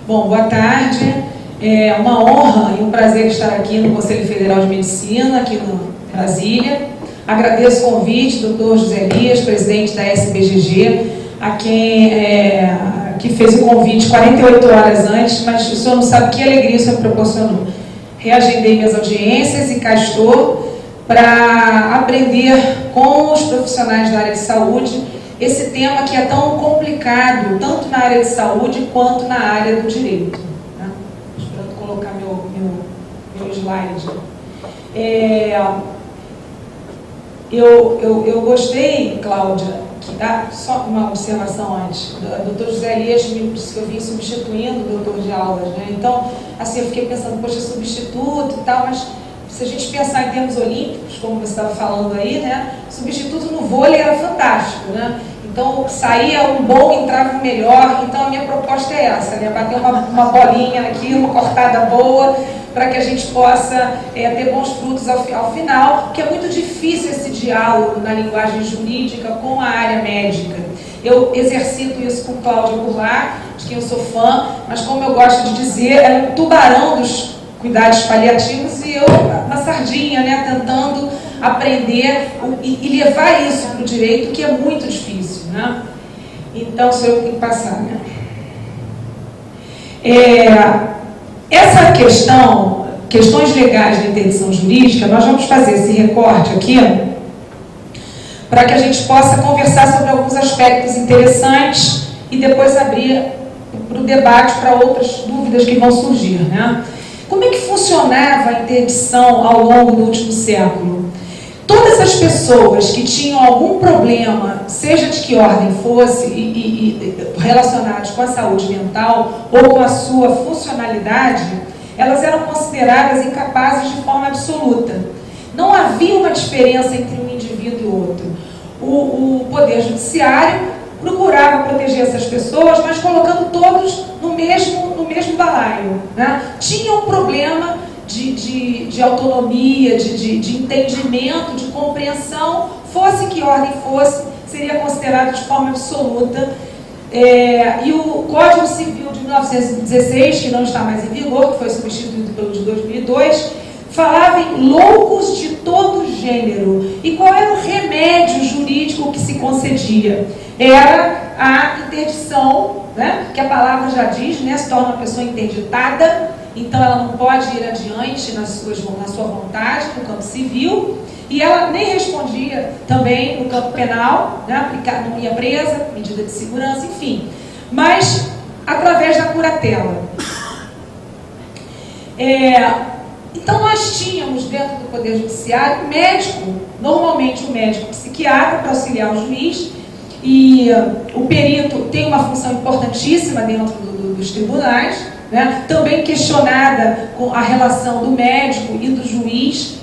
Bom, boa tarde. É uma honra e um prazer estar aqui no Conselho Federal de Medicina, aqui no Brasília. Agradeço o convite do Dr. José Elias, presidente da SBGG, a quem que fez o convite 48 horas antes, mas o senhor não sabe que alegria isso me proporcionou. Reagendei minhas audiências e cá estou para aprender com os profissionais da área de saúde esse tema que é tão complicado, tanto na área de saúde quanto na área do direito. Né? Esperando colocar meu slide. Eu gostei, Cláudia, só uma observação antes. O Dr. José Elias me disse que eu vim substituindo o doutor de aulas, né? Então, assim, eu fiquei pensando, poxa, substituto e tal, mas se a gente pensar em termos olímpicos, como você estava falando aí, né? Substituto no vôlei era fantástico, né? Então, saía um bom, entrava um melhor. Então, a minha proposta é essa, né? Bater uma bolinha aqui, uma cortada boa, para que a gente possa ter bons frutos ao final, porque é muito difícil esse diálogo na linguagem jurídica com a área médica. Eu exercito isso com Cláudia Goulart, de quem eu sou fã, mas como eu gosto de dizer, ela é um tubarão dos cuidados paliativos e eu, uma sardinha, né, tentando aprender e levar isso para o direito, que é muito difícil, né? Então, sou eu que tenho que passar, né? Essa questões legais da interdição jurídica, nós vamos fazer esse recorte aqui para que a gente possa conversar sobre alguns aspectos interessantes e depois abrir para o debate para outras dúvidas que vão surgir, né? Como é que funcionava a interdição ao longo do último século? Todas as pessoas que tinham algum problema, seja de que ordem fosse, relacionados com a saúde mental ou com a sua funcionalidade, elas eram consideradas incapazes de forma absoluta. Não havia uma diferença entre um indivíduo e outro. O Poder Judiciário procurava proteger essas pessoas, mas colocando todos no mesmo balaio, né? Tinha um problema de autonomia, de entendimento, de compreensão, fosse que ordem fosse, seria considerado de forma absoluta. E o Código Civil de 1916, que não está mais em vigor, que foi substituído pelo de 2002, falava em loucos de todo gênero. E qual era o remédio jurídico que se concedia? Era a interdição, né? Que a palavra já diz, né? Se torna uma pessoa interditada, então ela não pode ir adiante na sua vontade, no campo civil, e ela nem respondia também no campo penal, né? Não ia presa, medida de segurança, enfim, mas através da curatela. Então nós tínhamos dentro do Poder Judiciário médico, normalmente um médico psiquiatra para auxiliar o juiz, e o perito tem uma função importantíssima dentro dos tribunais, né? Também questionada com a relação do médico e do juiz.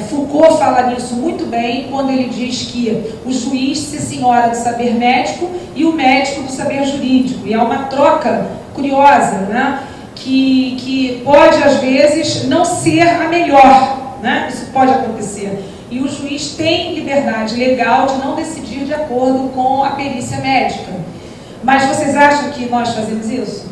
Foucault fala nisso muito bem quando ele diz que o juiz se senhora do saber médico e o médico do saber jurídico. E há uma troca curiosa, né? Que pode, às vezes, não ser a melhor, né? Isso pode acontecer. E o juiz tem liberdade legal de não decidir de acordo com a perícia médica. Mas vocês acham que nós fazemos isso?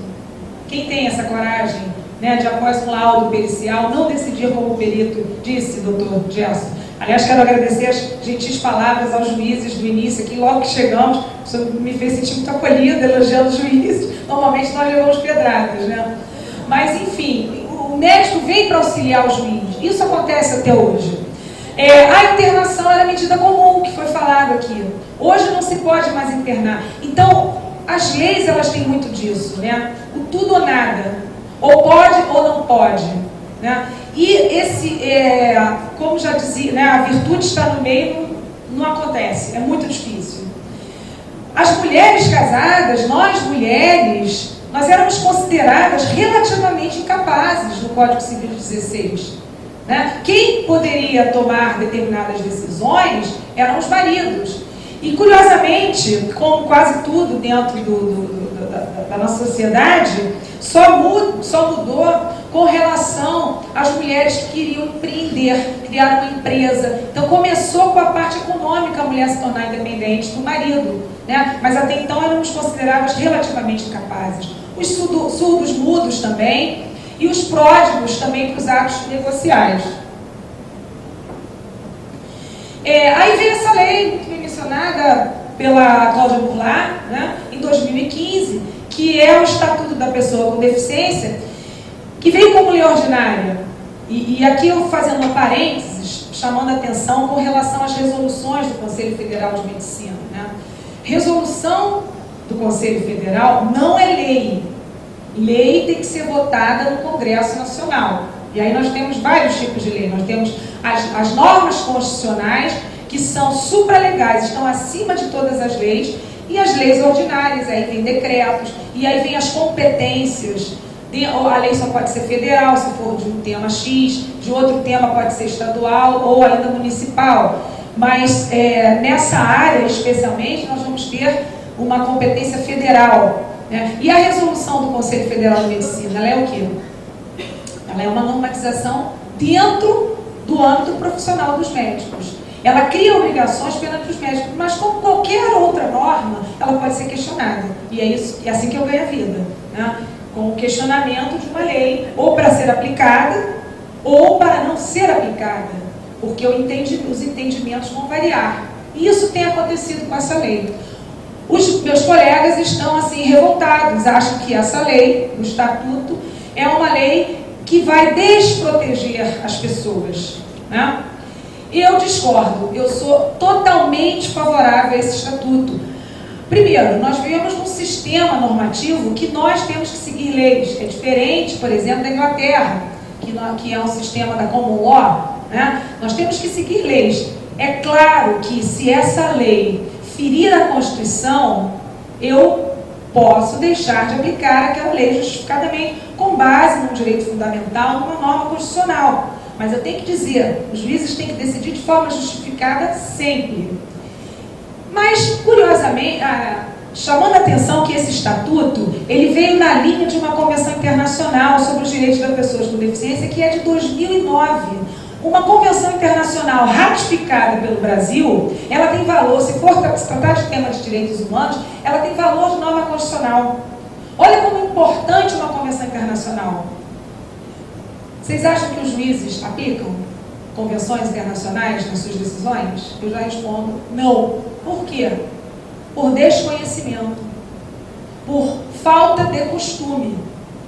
Quem tem essa coragem, né, de após um laudo pericial, não decidir como o perito disse, doutor Gerson? Aliás, quero agradecer as gentis palavras aos juízes do início aqui, logo que chegamos, o senhor me fez sentir muito acolhida, elogiando os juízes. Normalmente nós levamos pedradas, né? Mas, enfim, o médico vem para auxiliar o juiz. Isso acontece até hoje. A internação era medida comum, que foi falado aqui. Hoje não se pode mais internar. Então, as leis, elas têm muito disso, né? O tudo ou nada. Ou pode ou não pode, né? E como já dizia, né, a virtude está no meio, não acontece, é muito difícil. As mulheres casadas, nós mulheres, nós éramos consideradas relativamente incapazes no Código Civil de 16. Né? Quem poderia tomar determinadas decisões eram os maridos. E, curiosamente, como quase tudo dentro da nossa sociedade, só mudou com relação às mulheres que queriam empreender, criar uma empresa. Então começou com a parte econômica, a mulher se tornar independente do marido, né? Mas até então éramos consideradas relativamente incapazes. Os surdos mudos também, e os pródigos também para os atos negociais. Aí veio essa lei, muito bem mencionada pela Cláudia Burlat, né, em 2015, que é o Estatuto da Pessoa com Deficiência, que veio como lei ordinária. E aqui eu fazendo uma parênteses, chamando a atenção com relação às resoluções do Conselho Federal de Medicina. Né? Resolução do Conselho Federal não é lei. Lei tem que ser votada no Congresso Nacional. E aí nós temos vários tipos de lei. Nós temos as normas constitucionais, que são supralegais, estão acima de todas as leis, e as leis ordinárias, aí vem decretos, e aí vem as competências. A lei só pode ser federal, se for de um tema X, de outro tema pode ser estadual ou ainda municipal. Mas nessa área, especialmente, nós vamos ter uma competência federal. Né? E a resolução do Conselho Federal de Medicina, ela é o quê? Ela é uma normatização dentro do âmbito profissional dos médicos. Ela cria obrigações perante os médicos, mas como qualquer outra norma, ela pode ser questionada. E é assim que eu ganho a vida. Né? Com o questionamento de uma lei, ou para ser aplicada, ou para não ser aplicada. Porque os entendimentos vão variar. E isso tem acontecido com essa lei. Os meus colegas estão assim revoltados, acham que essa lei, o Estatuto, é uma lei que vai desproteger as pessoas. Né? Eu discordo, eu sou totalmente favorável a esse Estatuto. Primeiro, nós vivemos num sistema normativo que nós temos que seguir leis. É diferente, por exemplo, da Inglaterra, que é um sistema da common law. Né? Nós temos que seguir leis. É claro que se essa lei ferir a Constituição, eu posso deixar de aplicar aquela lei justificadamente, com base num direito fundamental, numa norma constitucional. Mas eu tenho que dizer, os juízes têm que decidir de forma justificada sempre. Mas, curiosamente, chamando a atenção que esse estatuto, ele veio na linha de uma convenção internacional sobre os direitos das pessoas com deficiência, que é de 2009. Uma convenção internacional ratificada pelo Brasil, ela tem valor, se for tratar de tema de direitos humanos, ela tem valor de norma constitucional. Olha como é importante uma convenção internacional. Vocês acham que os juízes aplicam convenções internacionais nas suas decisões? Eu já respondo, não. Por quê? Por desconhecimento, por falta de costume.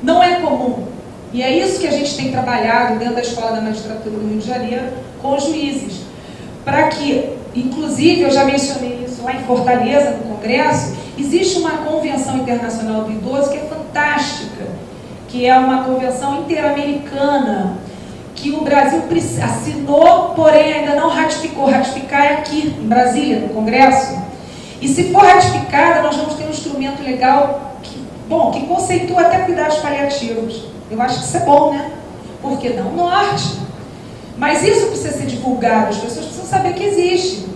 Não é comum. E é isso que a gente tem trabalhado dentro da Escola da Magistratura do Rio de Janeiro com os juízes. Para que, inclusive, eu já mencionei isso lá em Fortaleza, no Congresso, existe uma convenção internacional do idoso que é fantástica, que é uma convenção interamericana, que o Brasil assinou, porém ainda não ratificou. Ratificar é aqui, em Brasília, no Congresso. E se for ratificada, nós vamos ter um instrumento legal que conceitua até cuidados paliativos. Eu acho que isso é bom, né? Porque dá um norte. Mas isso precisa ser divulgado, as pessoas precisam saber que existe.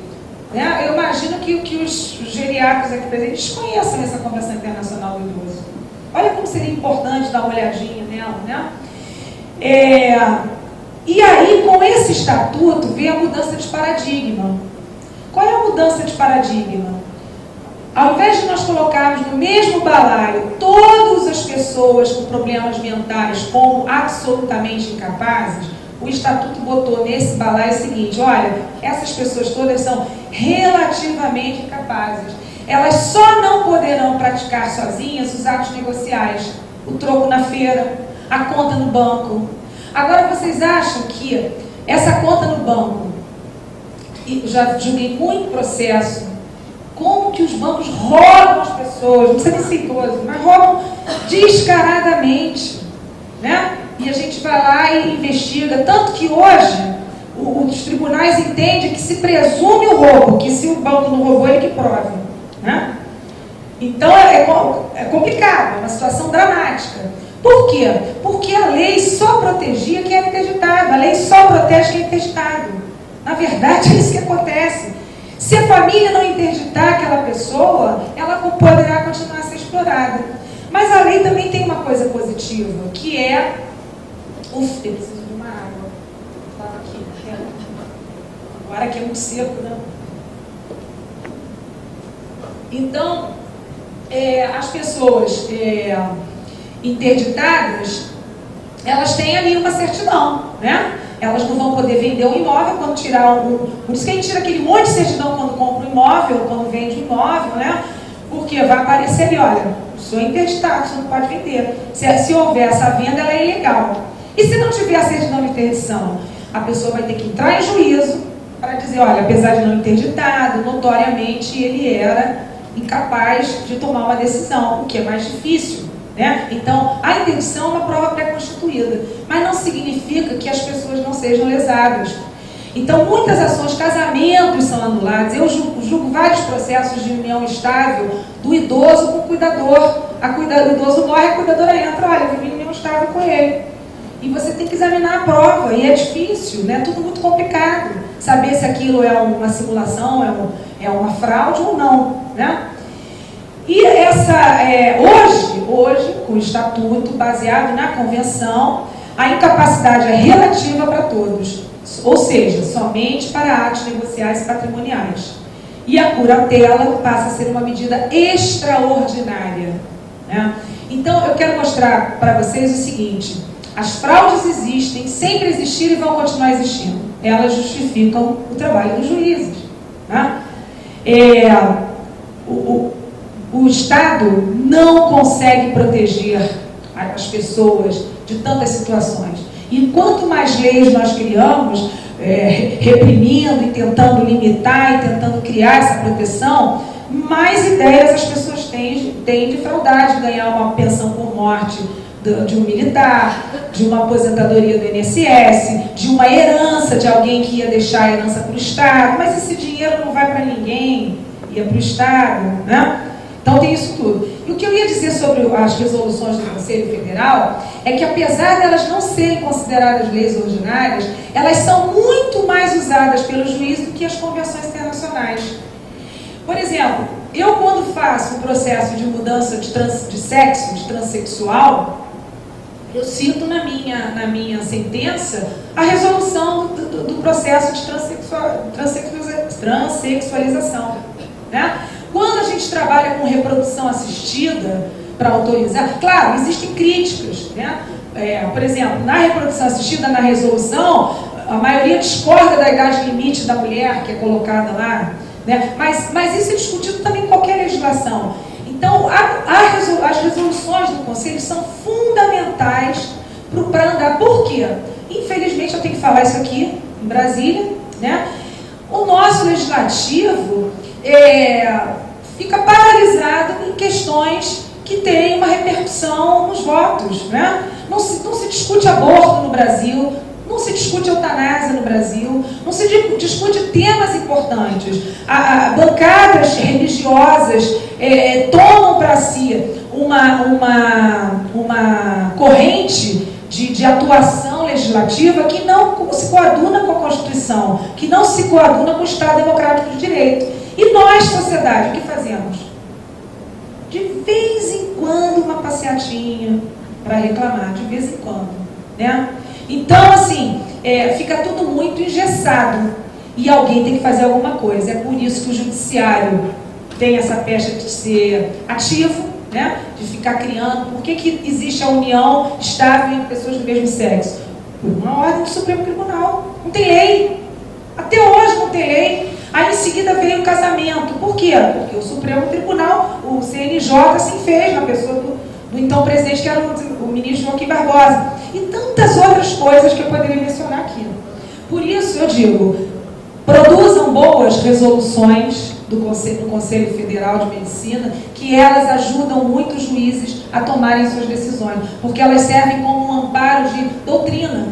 Né? Eu imagino que os geriatras aqui presentes conheçam essa Convenção Internacional do Idoso. Olha como seria importante dar uma olhadinha nela, né? E aí, com esse estatuto, vem a mudança de paradigma. Qual é a mudança de paradigma? Ao invés de nós colocarmos no mesmo balaio todas as pessoas com problemas mentais como absolutamente incapazes, o Estatuto botou nesse balaio o seguinte: olha, essas pessoas todas são relativamente incapazes. Elas só não poderão praticar sozinhas os atos negociais, o troco na feira, a conta no banco. Agora, vocês acham que essa conta no banco, e já julguei muito processo, como que os bancos roubam as pessoas, não precisa nem ser idoso, mas roubam descaradamente, né? E a gente vai lá e investiga, tanto que hoje os tribunais entendem que se presume o roubo, que se o banco não roubou, ele que prove, né? Então é complicado, é uma situação dramática. Por quê? Porque a lei só protegia quem é interditado, a lei só protege quem é interditado. Na verdade, é isso que acontece. Se a família não interditar aquela pessoa, ela poderá continuar a ser explorada. Mas a lei também tem uma coisa positiva, que é Ufa, eu preciso de uma água. Estava aqui, né? Agora que é muito seco, né? Então, as pessoas interditadas, elas têm ali uma certidão, né? Elas não vão poder vender um imóvel quando tirar Por isso que a gente tira aquele monte de certidão quando compra um imóvel, quando vende um imóvel, né? Porque vai aparecer ali, olha, o senhor é interditado, o senhor não pode vender. Se houver essa venda, ela é ilegal. E se não tiver a certidão de interdição? A pessoa vai ter que entrar em juízo para dizer, olha, apesar de não interditado, notoriamente ele era incapaz de tomar uma decisão, o que é mais difícil, né? Então, a interdição é uma prova pré-constituída, mas não significa que as pessoas não sejam lesadas. Então, muitas ações, casamentos são anulados. Eu julgo vários processos de união estável do idoso com o cuidador. O idoso morre, a cuidadora entra, olha, eu vivi em união estável com ele. E você tem que examinar a prova, e é difícil, né? Tudo muito complicado. Saber se aquilo é uma simulação, é uma fraude ou não, né? E hoje, com o estatuto baseado na convenção, a incapacidade é relativa para todos, ou seja, somente para atos negociais e patrimoniais. E a curatela passa a ser uma medida extraordinária, né? Então, eu quero mostrar para vocês o seguinte: as fraudes existem, sempre existiram e vão continuar existindo. Elas justificam o trabalho dos juízes, né? O Estado não consegue proteger as pessoas de tantas situações. E quanto mais leis nós criamos, reprimindo e tentando limitar e tentando criar essa proteção, mais ideias as pessoas têm de fraudar, de ganhar uma pensão por morte de um militar, de uma aposentadoria do INSS, de uma herança de alguém que ia deixar a herança para o Estado, mas esse dinheiro não vai para ninguém, ia para o Estado, né? Então tem isso tudo. E o que eu ia dizer sobre as resoluções do Conselho Federal é que, apesar de elas não serem consideradas leis ordinárias, elas são muito mais usadas pelos juízes do que as convenções internacionais. Por exemplo, eu quando faço um processo de mudança de sexo, de transexual, eu cito na minha sentença a resolução do processo de transexualização, né? Quando a gente trabalha com reprodução assistida para autorizar, claro, existem críticas, né? Por exemplo, na reprodução assistida, na resolução, a maioria discorda da idade limite da mulher que é colocada lá, né? Mas isso é discutido também em qualquer legislação. Então, as resoluções do Conselho são fundamentais para andar. Por quê? Infelizmente, eu tenho que falar isso aqui, em Brasília, né? O nosso legislativo fica paralisado em questões que têm uma repercussão nos votos, né? Não se discute aborto no Brasil, não se discute eutanásia no Brasil, não se discute temas importantes. Bancadas religiosas tomam para si uma corrente de atuação legislativa que não se coaduna com a Constituição, que não se coaduna com o Estado Democrático de Direito. E nós, sociedade, o que fazemos? De vez em quando uma passeatinha para reclamar, de vez em quando, né? Então, assim, fica tudo muito engessado e alguém tem que fazer alguma coisa. É por isso que o judiciário tem essa pecha de ser ativo, né? De ficar criando. Por que existe a união estável entre pessoas do mesmo sexo? Por uma ordem do Supremo Tribunal. Não tem lei. Até hoje não tem lei. Aí em seguida veio o casamento. Por quê? Porque o Supremo Tribunal, o CNJ, assim fez na pessoa do então presidente, que era o ministro Joaquim Barbosa. E tantas outras coisas que eu poderia mencionar aqui. Por isso eu digo, produzam boas resoluções do Conselho Federal de Medicina, que elas ajudam muito os juízes a tomarem suas decisões, porque elas servem como um amparo de doutrina,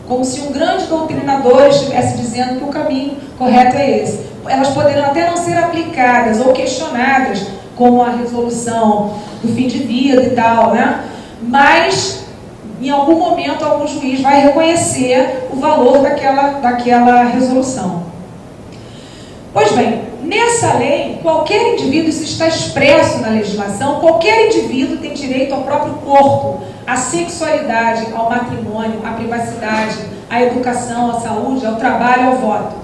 como se um grande doutrinador estivesse dizendo que o caminho correto é esse. Elas poderão até não ser aplicadas ou questionadas, como a resolução do fim de vida e tal, né? Mas, em algum momento, algum juiz vai reconhecer o valor daquela resolução. Pois bem, nessa lei, qualquer indivíduo, isso está expresso na legislação, qualquer indivíduo tem direito ao próprio corpo, à sexualidade, ao matrimônio, à privacidade, à educação, à saúde, ao trabalho, ao voto.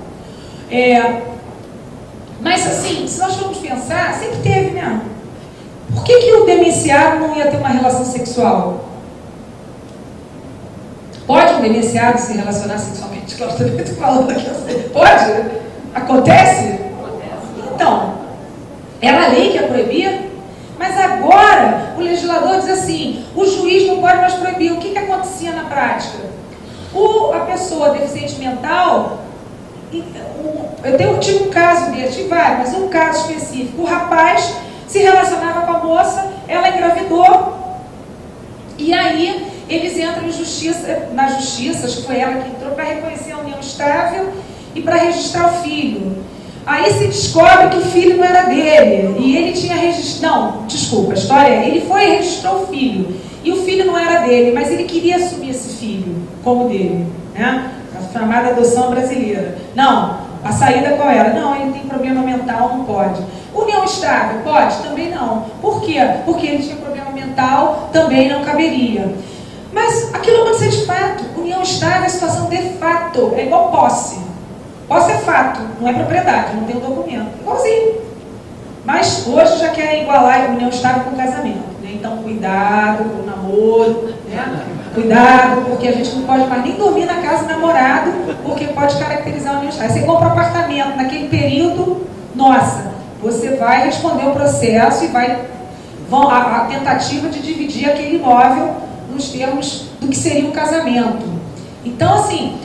Mas assim, se nós formos pensar, sempre teve, né? Por que o demenciado não ia ter uma relação sexual? Pode um demenciado se relacionar sexualmente? Que eu também estou falando aqui. Pode? Acontece? Então, era a lei que ia proibir, mas agora o legislador diz assim, o juiz não pode mais proibir. O que acontecia na prática? A pessoa deficiente mental, eu tive um caso desse, tive vários, mas um caso específico, o rapaz se relacionava com a moça, ela engravidou, e aí eles entram na justiça, acho que foi ela que entrou, para reconhecer a união estável e para registrar o filho. Aí se descobre que o filho não era dele, e ele tinha registrado, não, desculpa, a história é, ele foi e registrou o filho, e o filho não era dele, mas ele queria assumir esse filho como dele, né? A chamada adoção brasileira. Não, a saída qual era? Não, ele tem problema mental, não pode. União estável, pode? Também não. Por quê? Porque ele tinha problema mental, também não caberia. Mas aquilo aconteceu de fato. União estável é situação de fato, é igual posse. Posse é fato, não é propriedade, não tem um documento. Igualzinho. Mas hoje já querem igualar a união estável com o casamento, né? Então, cuidado com o namoro, né? Cuidado, porque a gente não pode mais nem dormir na casa do namorado, porque pode caracterizar a união estável. Você compra um apartamento naquele período, nossa, você vai responder o processo e a tentativa de dividir aquele imóvel nos termos do que seria um casamento. Então, assim,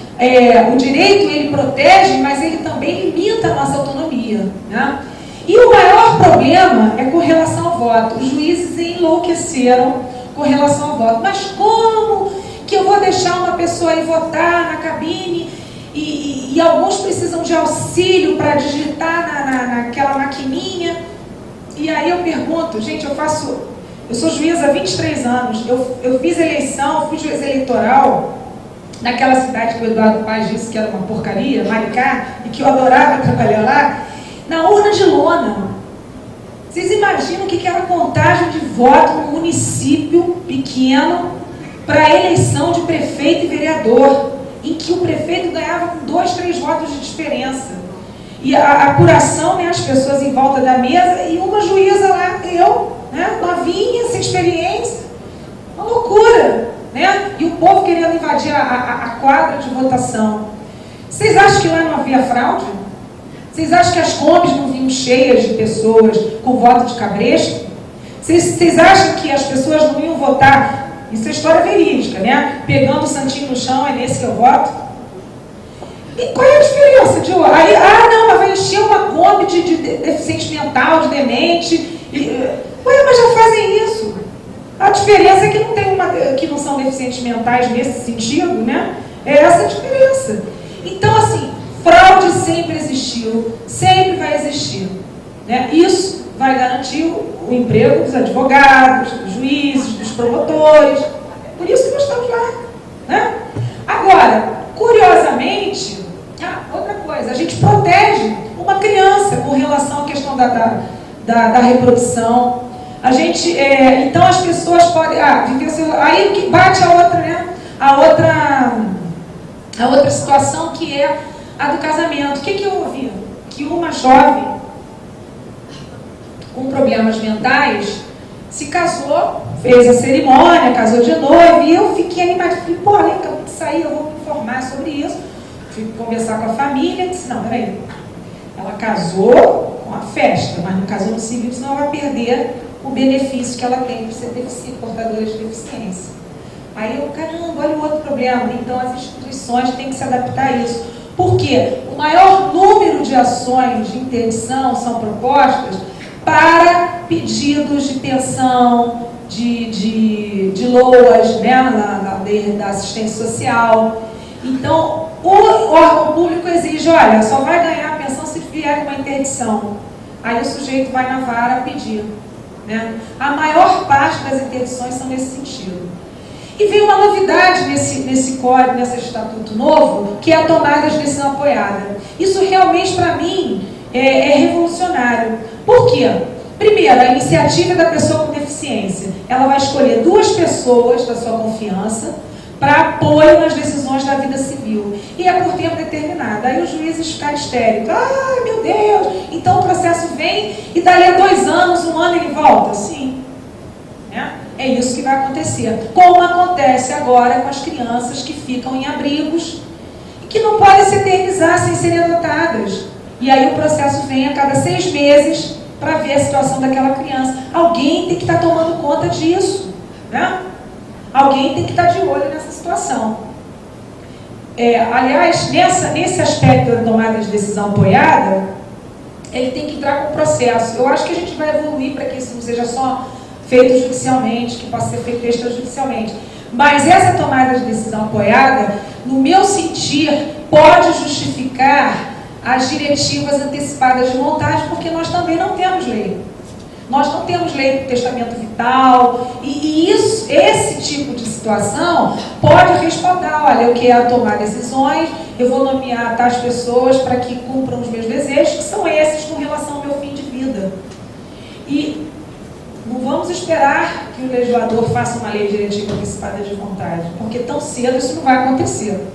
o direito ele protege, mas ele também limita a nossa autonomia, né? E o maior problema é com relação ao voto. Os juízes enlouqueceram com relação ao voto. Mas como que eu vou deixar uma pessoa ir votar na cabine e alguns precisam de auxílio para digitar naquela maquininha? E aí eu pergunto, gente, eu sou juíza há 23 anos, eu fiz eleição, fui juiz eleitoral naquela cidade que o Eduardo Paz disse que era uma porcaria, Maricá, e que eu adorava trabalhar lá, na urna de lona. Vocês imaginam o que era a contagem de voto num município pequeno para a eleição de prefeito e vereador, em que o prefeito ganhava com 2, 3 votos de diferença. E a apuração, né, as pessoas em volta da mesa, e uma juíza lá, eu, né, novinha, sem experiência, uma loucura, né? E o povo querendo invadir a quadra de votação. Vocês acham que lá não havia fraude? Vocês acham que as combis não vinham cheias de pessoas com voto de cabresto? Vocês acham que as pessoas não iam votar? Isso é história verídica, né? Pegando o santinho no chão, é nesse que eu voto. E qual é a diferença? Aí, não, mas vai encher uma Kombi de deficiente mental, de demente. Ué, mas já fazem isso. A diferença é que não tem que não são deficientes mentais nesse sentido, né? É essa a diferença. Então, assim, fraude sempre existiu, sempre vai existir, né? Isso vai garantir o emprego dos advogados, dos juízes, dos promotores. Por isso que nós estamos lá, né? Agora, curiosamente, outra coisa, a gente protege uma criança com relação à questão da reprodução. A gente, então as pessoas podem viver seu, aí que bate a outra, né? A outra situação, que é a do casamento. O que eu ouvi? Que uma jovem com problemas mentais se casou, fez a cerimônia, casou de noiva, e eu fiquei animada. Falei, pô, olha, acabou de sair, eu vou me informar sobre isso. Fui conversar com a família, disse, não, peraí, ela casou com a festa, mas não casou no civil, senão ela vai perder o benefício que ela tem por ser portadora de deficiência. Aí eu, caramba, olha o outro problema. Então as instituições têm que se adaptar a isso. Por quê? O maior número de ações de interdição são propostas para pedidos de pensão, de LOAS, né, da assistência social. Então, o órgão público exige, olha, só vai ganhar a pensão se vier uma interdição. Aí o sujeito vai na vara pedir, né? A maior parte das interdições são nesse sentido. E vem uma novidade nesse código, nesse estatuto novo, que é a tomada de decisão apoiada. Isso realmente, para mim, é revolucionário. Por quê? Primeiro, a iniciativa da pessoa com deficiência. Ela vai escolher 2 pessoas da sua confiança para apoio nas decisões da vida civil. E é por tempo determinado. Aí os juízes ficam histéricos. Ai, meu Deus! Então o processo vem e dali a 2 anos, 1 ano ele volta? Sim. É isso que vai acontecer. Como acontece agora com as crianças que ficam em abrigos e que não podem se eternizar sem serem adotadas. E aí o processo vem a cada 6 meses para ver a situação daquela criança. Alguém tem que estar tomando conta disso, né? Alguém tem que estar de olho nessa situação. Aliás, nesse aspecto da tomada de decisão apoiada, ele tem que entrar com o processo. Eu acho que a gente vai evoluir para que isso não seja só feito judicialmente, que possa ser feito extrajudicialmente. Mas essa tomada de decisão apoiada, no meu sentir, pode justificar as diretivas antecipadas de montagem, porque nós também não temos lei. Nós não temos lei do testamento vital, e esse tipo de situação pode respaldar, olha, eu quero tomar decisões, eu vou nomear tais pessoas para que cumpram os meus desejos, que são esses com relação ao meu fim de vida. E não vamos esperar que o legislador faça uma lei diretiva antecipada de vontade, porque tão cedo isso não vai acontecer.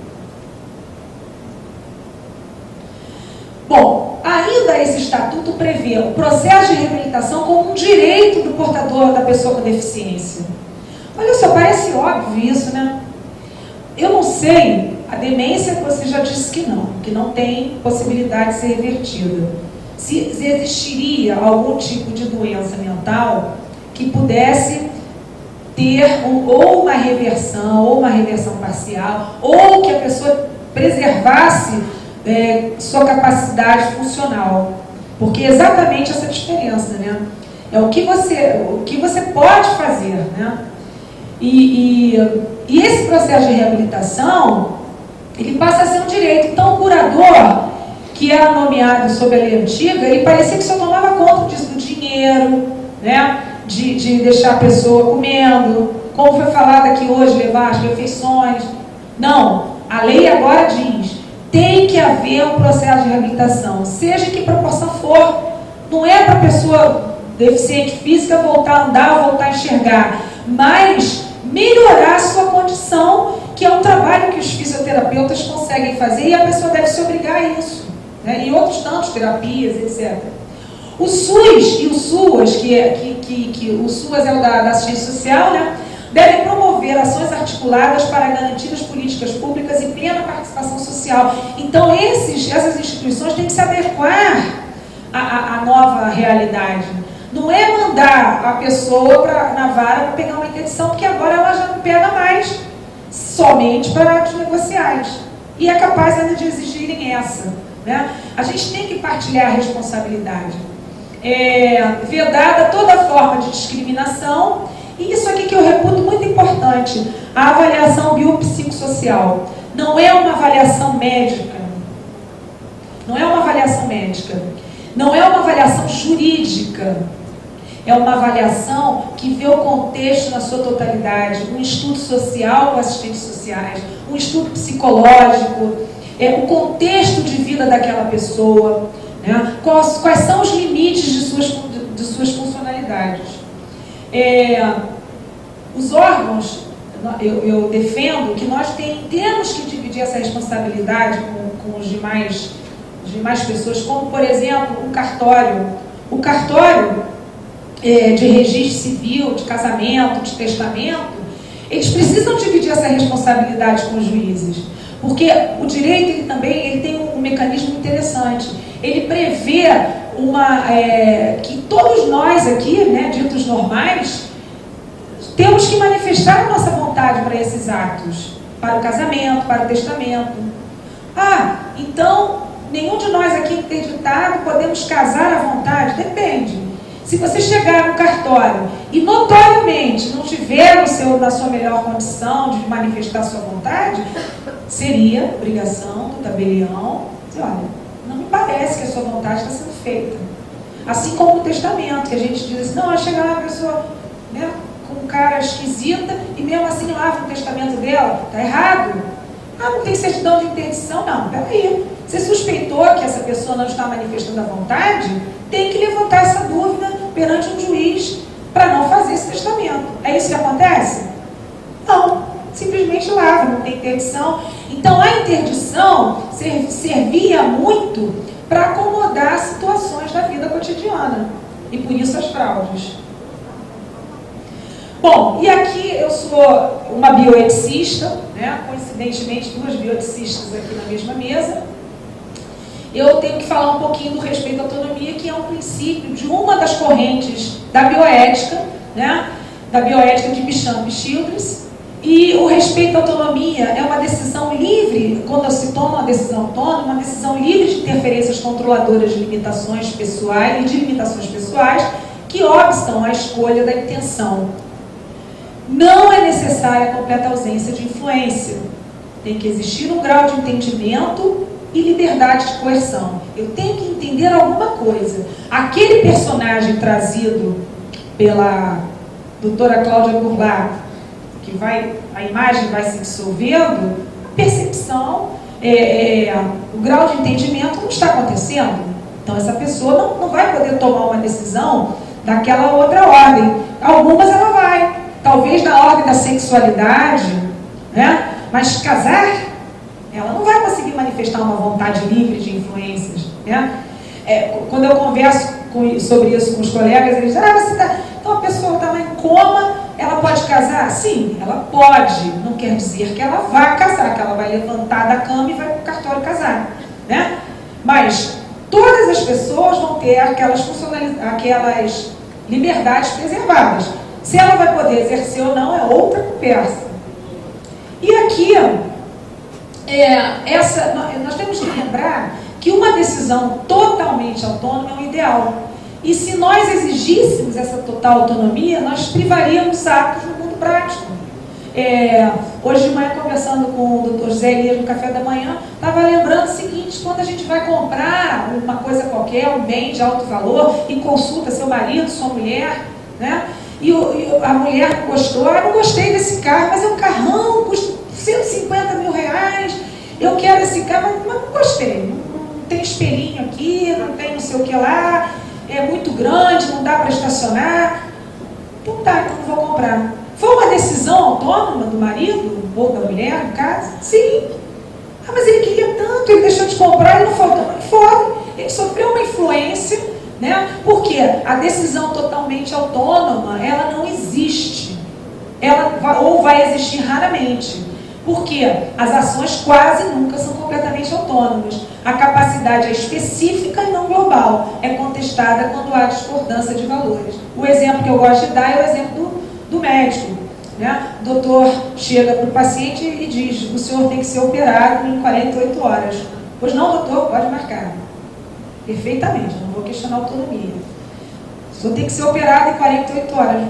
Bom, ainda esse estatuto prevê o processo de reabilitação como um direito do portador, da pessoa com deficiência. Olha só, parece óbvio isso, né? Eu não sei, a demência você já disse que não tem possibilidade de ser revertida. Se existiria algum tipo de doença mental que pudesse ter ou uma reversão parcial, ou que a pessoa preservasse sua capacidade funcional. Porque é exatamente essa diferença, né? É o que você pode fazer, né? E esse processo de reabilitação, ele passa a ser um direito. Então, o curador, que era nomeado sob a lei antiga, ele parecia que só tomava conta disso, do dinheiro, né? De deixar a pessoa comendo, como foi falado aqui hoje, levar as refeições. Não, a lei agora diz, tem que haver um processo de reabilitação, seja em que proporção for. Não é para a pessoa deficiente física voltar a andar, voltar a enxergar, mas melhorar a sua condição, que é um trabalho que os fisioterapeutas conseguem fazer, e a pessoa deve se obrigar a isso, né? E outros tantos, terapias, etc. O SUS e o SUAS, o SUAS é o da assistência social, né? Devem promover ações articuladas para garantir as políticas públicas e plena participação social. Então, essas instituições têm que se adequar à nova realidade. Não é mandar a pessoa na vara para pegar uma interdição, porque agora ela já não pega mais somente para atos negociais. E é capaz ainda de exigirem essa, né? A gente tem que partilhar a responsabilidade. Vedada toda forma de discriminação. E isso aqui que eu reputo muito importante, a avaliação biopsicossocial. Não é uma avaliação médica. Não é uma avaliação médica. Não é uma avaliação jurídica. É uma avaliação que vê o contexto na sua totalidade. Um estudo social com assistentes sociais, um estudo psicológico, o contexto de vida daquela pessoa, né? Quais são os limites de suas funcionalidades. Os órgãos, eu defendo que nós temos que dividir essa responsabilidade com os demais pessoas, como, por exemplo, o cartório. O cartório de registro civil, de casamento, de testamento, eles precisam dividir essa responsabilidade com os juízes, porque o direito ele tem um mecanismo interessante. Ele prevê que todos nós aqui, né, ditos normais, temos que manifestar a nossa vontade para esses atos, para o casamento, para o testamento. Então, nenhum de nós aqui interditado podemos casar à vontade? Depende. Se você chegar no cartório e notoriamente não tiver na sua melhor condição de manifestar sua vontade, seria obrigação do tabelião dizer, olha, não me parece que a sua vontade está sendo feita. Assim como no testamento, que a gente diz assim, não, vai chegar uma pessoa, né, com cara esquisita e mesmo assim lava o testamento dela, está errado. Não tem certidão de interdição? Não, peraí. Você suspeitou que essa pessoa não está manifestando a vontade, tem que levantar essa dúvida perante um juiz para não fazer esse testamento. É isso que acontece? Não, simplesmente lava, não tem interdição. Então a interdição servia muito para acomodar situações da vida cotidiana, e por isso as fraudes. Bom, e aqui eu sou uma bioeticista, né? Coincidentemente, duas bioeticistas aqui na mesma mesa. Eu tenho que falar um pouquinho do respeito à autonomia, que é um princípio de uma das correntes da bioética, né? Da bioética de Bichamp e Childress. E o respeito à autonomia é uma decisão livre, quando se toma uma decisão autônoma, uma decisão livre de interferências controladoras de limitações pessoais e de limitações pessoais que obstam à escolha da intenção. Não é necessária a completa ausência de influência. Tem que existir um grau de entendimento e liberdade de coerção. Eu tenho que entender alguma coisa. Aquele personagem trazido pela doutora Cláudia Burbato, que a imagem vai se dissolvendo, a percepção, o grau de entendimento não está acontecendo. Então essa pessoa não vai poder tomar uma decisão daquela outra ordem. Algumas ela vai, talvez na ordem da sexualidade, né? Mas casar, ela não vai conseguir manifestar uma vontade livre de influências, né? Quando eu converso sobre isso com os colegas, eles dizem, você tá... Então a pessoa está lá em coma, ela pode casar? Sim, ela pode. Não quer dizer que ela vai casar, que ela vai levantar da cama e vai para o cartório casar, né? Mas todas as pessoas vão ter aquelas liberdades preservadas. Se ela vai poder exercer ou não é outra conversa. E aqui, nós temos que lembrar que uma decisão totalmente autônoma é um ideal. E se nós exigíssemos essa total autonomia, nós privaríamos atos no mundo prático. Hoje de manhã, conversando com o Dr. José Elias no café da manhã, estava lembrando o seguinte: quando a gente vai comprar uma coisa qualquer, um bem de alto valor, e consulta seu marido, sua mulher, né? E a mulher não gostou, não gostei desse carro, mas é um carrão, custa 150 mil reais, eu quero esse carro, mas não gostei, não tem espelhinho aqui, não tem não sei o que lá, é muito grande, não dá para estacionar. Então tá, então não vou comprar. Foi uma decisão autônoma do marido, ou da mulher, no caso? Sim. Mas ele queria tanto, ele deixou de comprar, ele não foi. Ele sofreu uma influência, né? Porque a decisão totalmente autônoma, ela não existe. Ou vai existir raramente. Porque as ações quase nunca são completamente autônomas. A capacidade é específica e não global. É contestada quando há discordância de valores. O exemplo que eu gosto de dar é o exemplo do médico, né? O doutor chega para o paciente e diz: o senhor tem que ser operado em 48 horas. Pois não, doutor, pode marcar. Perfeitamente, não vou questionar a autonomia. O senhor tem que ser operado em 48 horas.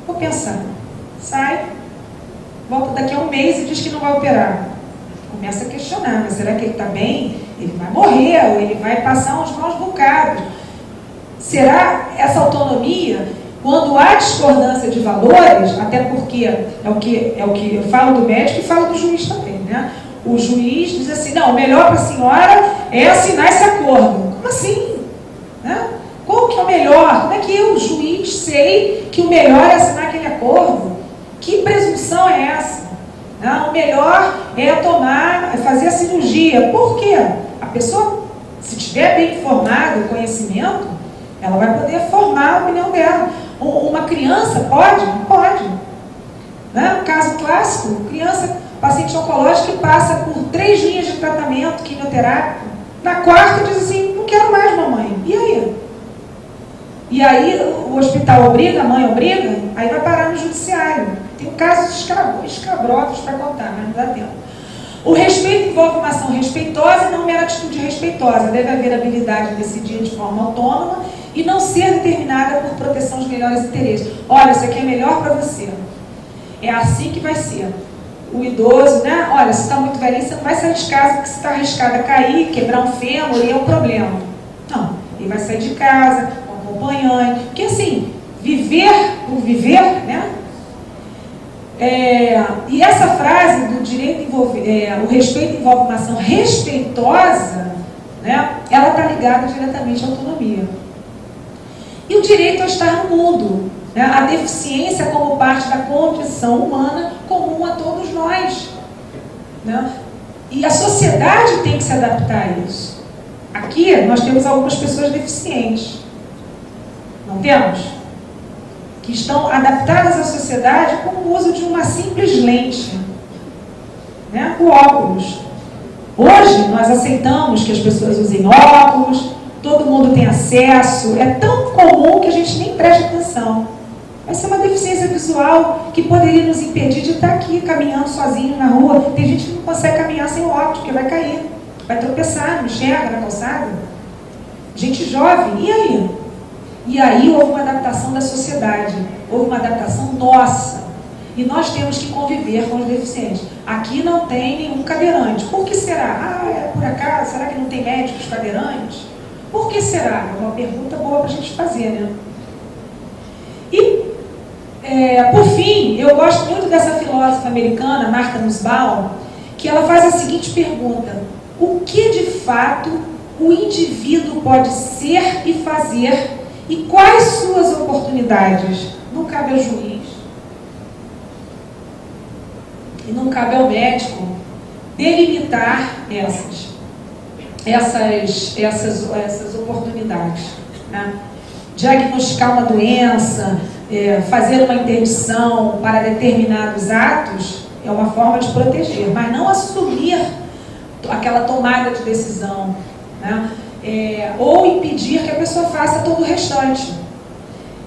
Vou pensar. Sai, volta daqui a um mês e diz que não vai operar. Começa a questionar: mas será que ele está bem? Ele vai morrer, ou ele vai passar uns maus bocados. Será essa autonomia, quando há discordância de valores, até porque é o que eu falo do médico e falo do juiz também, né? O juiz diz assim: não, o melhor para a senhora é assinar esse acordo. Como assim? Né? Qual que é o melhor? Como é que eu, juiz, sei que o melhor é assinar aquele acordo? Que presunção é essa? Não, o melhor é fazer a cirurgia. Por quê? A pessoa, se tiver bem informado, o conhecimento, ela vai poder formar a opinião dela. Uma criança pode? Não pode. Né? Um caso clássico, paciente oncológico que passa por 3 linhas de tratamento quimioterápico. Na 4ª diz assim: não quero mais, mamãe. E aí? E aí o hospital obriga, a mãe obriga, aí vai parar no judiciário. Tem casos escabrosos para contar, mas não dá tempo. O respeito envolve uma ação respeitosa e não mera atitude respeitosa. Deve haver habilidade de decidir de forma autônoma e não ser determinada por proteção de melhores interesses. Olha, isso aqui é melhor para você. É assim que vai ser. O idoso, né? Olha, se está muito velhinho, você não vai sair de casa porque você está arriscado a cair, quebrar um fêmur e é um problema. Não, ele vai sair de casa, com acompanhante. Porque assim, viver por viver, né? E essa frase do direito o respeito envolve uma ação respeitosa, né, ela está ligada diretamente à autonomia. E o direito a estar no mundo, né, a deficiência como parte da condição humana comum a todos nós, né? E a sociedade tem que se adaptar a isso. Aqui nós temos algumas pessoas deficientes, não temos? Que estão adaptadas à sociedade com o uso de uma simples lente, né? O óculos. Hoje nós aceitamos que as pessoas usem óculos, todo mundo tem acesso, é tão comum que a gente nem presta atenção. Essa é uma deficiência visual que poderia nos impedir de estar aqui caminhando sozinho na rua. Tem gente que não consegue caminhar sem óculos, porque vai cair, vai tropeçar, não enxerga na calçada. Gente jovem, e aí? E aí houve uma adaptação da sociedade, houve uma adaptação nossa. E nós temos que conviver com os deficientes. Aqui não tem nenhum cadeirante. Por que será? É por acaso? Será que não tem médicos cadeirantes? Por que será? É uma pergunta boa para a gente fazer, né? E, por fim, eu gosto muito dessa filósofa americana, Martha Nussbaum, que ela faz a seguinte pergunta: o que de fato o indivíduo pode ser e fazer e quais suas oportunidades? Não cabe ao juiz e não cabe ao médico delimitar essas oportunidades, né? Diagnosticar uma doença, fazer uma interdição para determinados atos é uma forma de proteger, mas não assumir aquela tomada de decisão, né? Ou impedir que a pessoa faça todo o restante.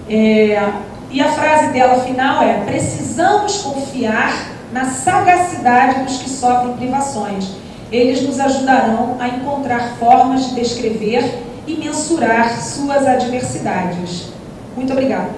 E a frase dela final é: precisamos confiar na sagacidade dos que sofrem privações. Eles nos ajudarão a encontrar formas de descrever e mensurar suas adversidades. Muito obrigada.